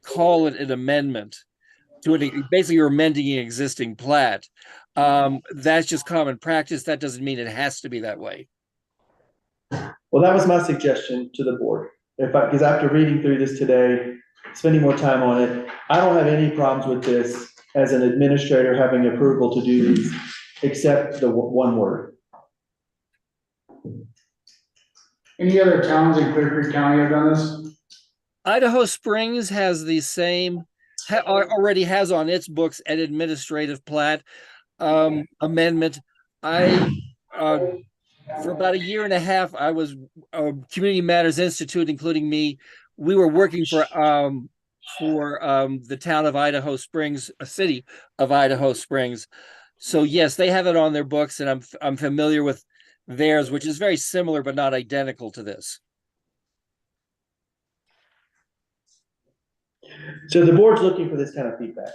[SPEAKER 8] call it an amendment to basically you're amending an existing plat. That's just common practice. That doesn't mean it has to be that way.
[SPEAKER 7] Well, that was my suggestion to the board. Because after reading through this today, spending more time on it, I don't have any problems with this as an administrator having approval to do these, except the one word.
[SPEAKER 1] Any other towns in Clear Creek County have done this?
[SPEAKER 8] Idaho Springs has the same, already has on its books an administrative plat amendment. For about a year and a half, I was Community Matters Institute, including me. We were working for the town of Idaho Springs, a city of Idaho Springs. So yes, they have it on their books, and I'm familiar with theirs, which is very similar but not identical to this.
[SPEAKER 7] So the board's looking for this kind of feedback.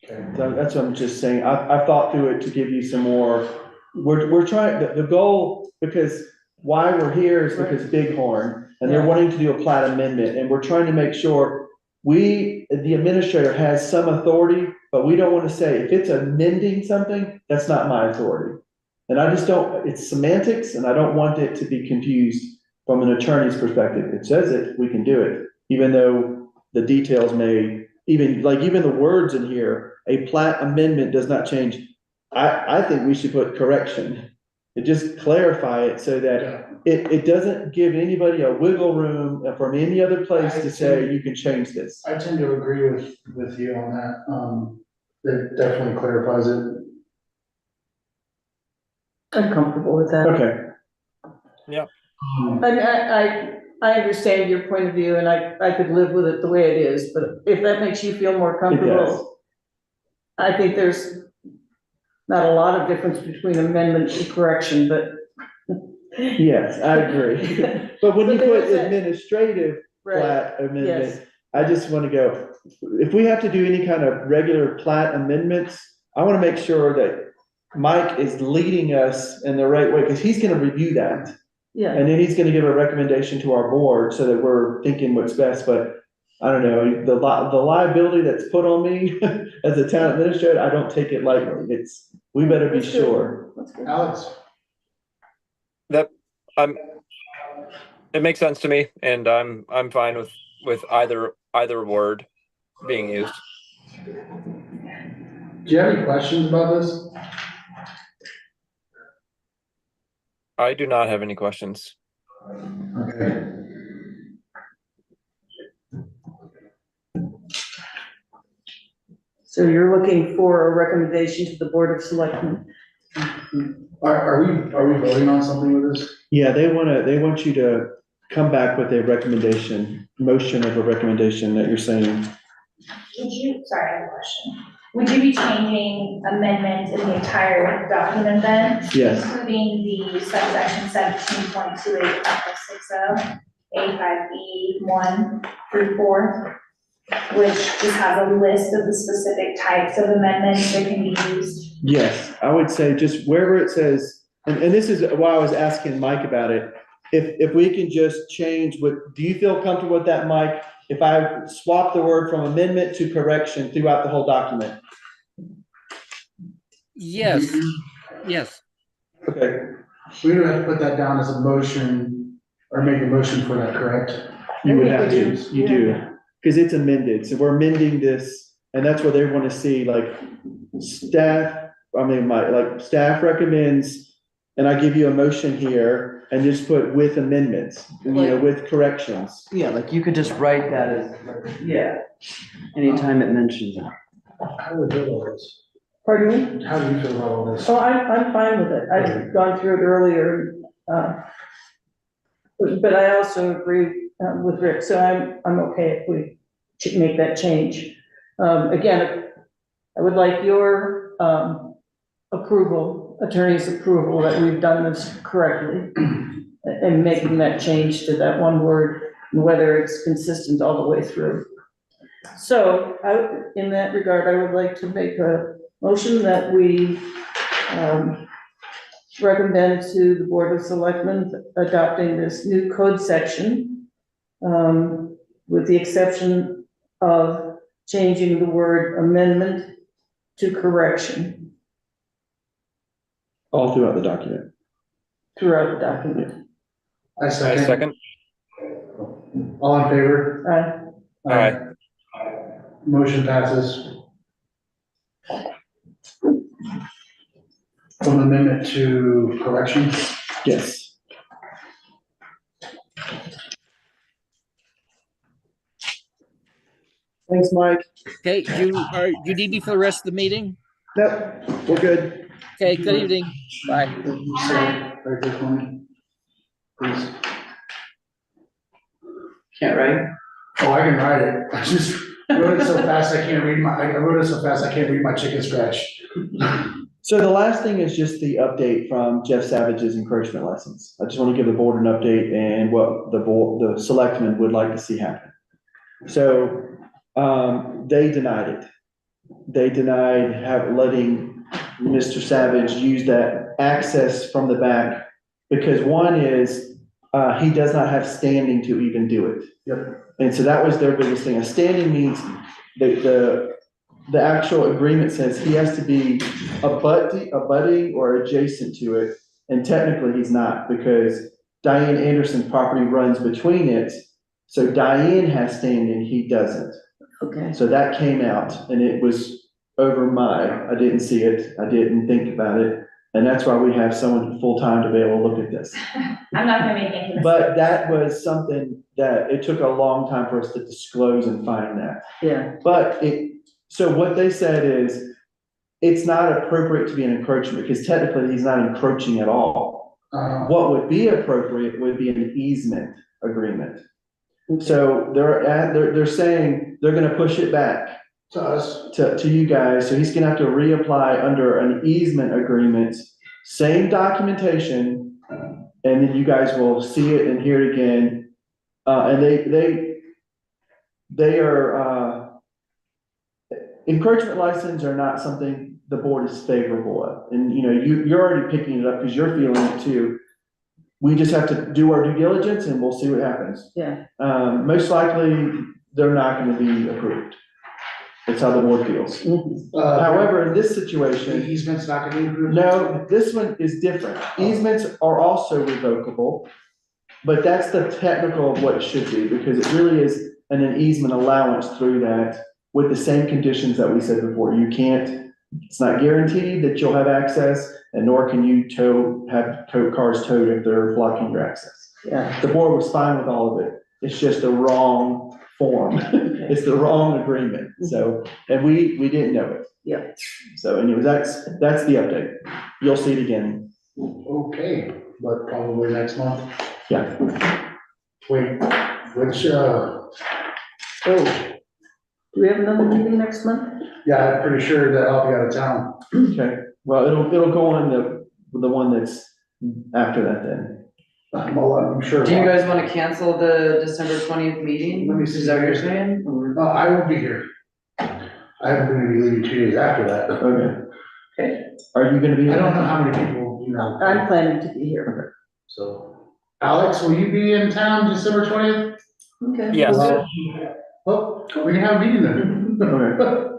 [SPEAKER 1] Okay.
[SPEAKER 7] So that's what I'm just saying. I've thought through it to give you some more. We're trying, the goal, because why we're here is because Bighorn, and they're wanting to do a plat amendment, and we're trying to make sure the administrator has some authority, but we don't want to say, if it's amending something, that's not my authority. And I just don't, it's semantics, and I don't want it to be confused from an attorney's perspective. It says it, we can do it, even though the details may, even the words in here, a plat amendment does not change. I think we should put correction. It just clarify it so that it doesn't give anybody a wiggle room from any other place to say you can change this.
[SPEAKER 1] I tend to agree with you on that. That definitely clarifies it.
[SPEAKER 4] I'm comfortable with that.
[SPEAKER 7] Okay.
[SPEAKER 4] I understand your point of view, and I could live with it the way it is, but if that makes you feel more comfortable, I think there's not a lot of difference between amendment and correction, but.
[SPEAKER 7] Yes, I agree. But when you
[SPEAKER 4] But
[SPEAKER 7] put
[SPEAKER 4] there's
[SPEAKER 7] administrative
[SPEAKER 4] Right,
[SPEAKER 7] plat amendment,
[SPEAKER 4] yes,
[SPEAKER 7] I just want to go, if we have to do any kind of regular plat amendments, I want to make sure that Mike is leading us in the right way, because he's going to review that.
[SPEAKER 4] yeah,
[SPEAKER 7] And then he's going to give a recommendation to our board so that we're thinking what's best, but I don't know, the liability that's put on me as a town administrator, I don't take it lightly. We better be
[SPEAKER 4] That's good.
[SPEAKER 7] sure.
[SPEAKER 4] that's good.
[SPEAKER 1] Alex?
[SPEAKER 5] It makes sense to me, and I'm fine with either word being used.
[SPEAKER 1] Do you have any questions about this?
[SPEAKER 5] I do not have any questions.
[SPEAKER 1] Okay.
[SPEAKER 4] So you're looking for a recommendation to the Board of Selectmen?
[SPEAKER 1] Are we voting on something with this?
[SPEAKER 7] Yeah, they want you to come back with a recommendation, motion of a recommendation that you're saying.
[SPEAKER 6] Sorry, I have a question. Would you be changing amendment in the entire document then?
[SPEAKER 7] Yes.
[SPEAKER 6] Including the subsection 17.28.60, A5E 1 through 4, which just has a list of the specific types of amendments that can be used?
[SPEAKER 7] Yes, I would say just wherever it says, and this is why I was asking Mike about it. If we can just change do you feel comfortable with that, Mike? If I swap the word from amendment to correction throughout the whole document?
[SPEAKER 8] Yes, yes.
[SPEAKER 7] Okay,
[SPEAKER 1] We don't have to put that down as a motion or make a motion for that, correct?
[SPEAKER 7] you would have to,
[SPEAKER 4] do.
[SPEAKER 7] you do, because it's amended, so we're amending this, and that's what they want to see, staff recommends, and I give you a motion here, and just put with amendments, with corrections.
[SPEAKER 2] Yeah, like you could just write that as, yeah, anytime it mentions it.
[SPEAKER 1] How do we feel about this?
[SPEAKER 4] Pardon me?
[SPEAKER 1] How do you feel about all this?
[SPEAKER 4] Oh, I'm fine with it. I've gone through it earlier. But I also agree with Rick, so I'm okay if we make that change. Again, I would like your approval, attorney's approval that we've done this correctly and making that change to that one word, and whether it's consistent all the way through. So in that regard, I would like to make a motion that we recommend to the Board of Selectmen adopting this new code section, with the exception of changing the word amendment to correction
[SPEAKER 7] All throughout the document.
[SPEAKER 4] throughout the document.
[SPEAKER 1] I
[SPEAKER 5] I
[SPEAKER 1] second.
[SPEAKER 5] second.
[SPEAKER 1] All in favor?
[SPEAKER 5] Aye.
[SPEAKER 1] Motion passes. From amendment to correction.
[SPEAKER 7] Yes. Thanks, Mike.
[SPEAKER 8] Okay, you need me for the rest of the meeting?
[SPEAKER 7] Yep, we're good.
[SPEAKER 8] Okay, good evening. Bye.
[SPEAKER 1] Very good one. Please.
[SPEAKER 2] Can't write.
[SPEAKER 1] Oh, I can write it. I just wrote it so fast I can't read I wrote it so fast I can't read my chicken scratch.
[SPEAKER 7] So the last thing is just the update from Jeff Savage's encroachment license. I just want to give the board an update and what the selectmen would like to see happen. So, they denied it. They denied letting Mr. Savage use that access from the back, because one is, he does not have standing to even do it.
[SPEAKER 1] Yep.
[SPEAKER 7] And so that was their biggest thing. A standing means the actual agreement says he has to be abutting or adjacent to it. And technically he's not, because Diane Anderson's property runs between it. So Diane has standing, he doesn't.
[SPEAKER 4] Okay.
[SPEAKER 7] So that came out and it was over I didn't see it. I didn't think about it. And that's why we have someone full-time to be able to look at this.
[SPEAKER 6] I'm not gonna make any mistakes.
[SPEAKER 7] But that was something that it took a long time for us to disclose and find that.
[SPEAKER 4] Yeah,
[SPEAKER 7] But so what they said is, it's not appropriate to be an encroachment, because technically he's not encroaching at all. What would be appropriate would be an easement agreement. So they're saying they're gonna push it back
[SPEAKER 1] To us.
[SPEAKER 7] to you guys, so he's gonna have to reapply under an easement agreement, same documentation, and then you guys will see it and hear it again. And they are, encroachment license are not something the board is favorable of. And, you're already picking it up because you're feeling it too. We just have to do our due diligence and we'll see what happens.
[SPEAKER 4] yeah.
[SPEAKER 7] Most likely, they're not gonna be approved. That's how the board feels. However, in this
[SPEAKER 1] The
[SPEAKER 7] situation,
[SPEAKER 1] easement's not gonna be approved?
[SPEAKER 7] no, this one is different. Easements are also revocable, but that's the technical of what it should be, because it really is an easement allowance through that with the same conditions that we said before. You can't, it's not guaranteed that you'll have access, and nor can you have cars towed if they're blocking your access.
[SPEAKER 4] Yeah.
[SPEAKER 7] The board was fine with all of it. It's just the wrong form. It's the wrong agreement. So, and we didn't know it.
[SPEAKER 4] Yeah.
[SPEAKER 7] So anyway, that's the update. You'll see it again.
[SPEAKER 1] Okay, but probably next month.
[SPEAKER 7] Yeah.
[SPEAKER 1] Wait, which,
[SPEAKER 4] Oh, do we have another meeting next month?
[SPEAKER 1] yeah, I'm pretty sure that I'll be out of town.
[SPEAKER 7] Okay. Well, it'll go on the one that's after that then.
[SPEAKER 1] I'm sure.
[SPEAKER 2] Do you guys wanna cancel the December 20th meeting?
[SPEAKER 1] Let me see.
[SPEAKER 2] Is that what you're saying? Or-
[SPEAKER 1] I won't be here. I'm gonna be leaving 2 days after that.
[SPEAKER 7] Okay.
[SPEAKER 4] Okay.
[SPEAKER 7] Are you gonna be?
[SPEAKER 1] I don't know how many people,
[SPEAKER 4] I'm planning to be here.
[SPEAKER 1] so. Alex, will you be in town December 20th?
[SPEAKER 4] Okay.
[SPEAKER 5] Yes.
[SPEAKER 1] Well, we can have a meeting then.
[SPEAKER 7] Okay.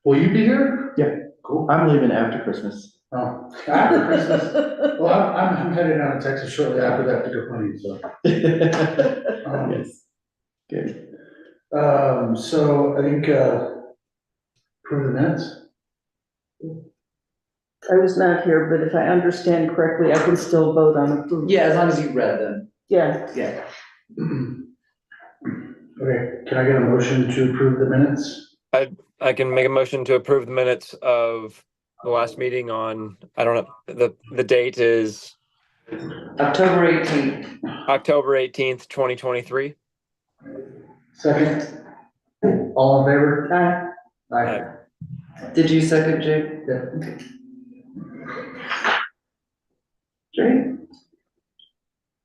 [SPEAKER 1] Will you be here?
[SPEAKER 7] Yeah.
[SPEAKER 1] Cool.
[SPEAKER 7] I'm leaving after Christmas.
[SPEAKER 1] Oh, after Christmas. Well, I'm headed down to Texas shortly after that to go hunting, so.
[SPEAKER 7] Yes. Good.
[SPEAKER 1] So I think, approve the minutes.
[SPEAKER 4] I was not here, but if I understand correctly, I can still vote on approval.
[SPEAKER 2] Yeah, as long as you read them.
[SPEAKER 4] Yeah,
[SPEAKER 2] Yeah.
[SPEAKER 1] Okay, can I get a motion to approve the minutes?
[SPEAKER 5] I can make a motion to approve the minutes of the last meeting on, I don't know, the date is
[SPEAKER 2] October 18th.
[SPEAKER 5] October 18th, 2023.
[SPEAKER 1] Second. All in favor? Aye.
[SPEAKER 2] Did you second, Jake?
[SPEAKER 1] Yeah.
[SPEAKER 2] Great.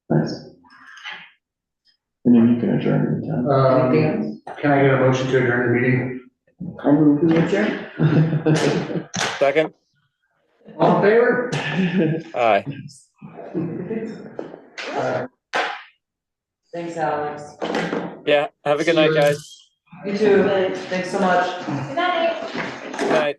[SPEAKER 2] Nice.
[SPEAKER 7] And then you can adjourn the
[SPEAKER 2] Anything else?
[SPEAKER 1] Can I get a motion to adjourn the meeting?
[SPEAKER 2] I move to adjourn.
[SPEAKER 7] time.
[SPEAKER 5] Second.
[SPEAKER 1] All in favor?
[SPEAKER 5] Aye.
[SPEAKER 2] Thanks, Alex.
[SPEAKER 5] Yeah. Have a good night, guys.
[SPEAKER 2] You too. Thanks so much.
[SPEAKER 6] Good night.
[SPEAKER 5] Good night.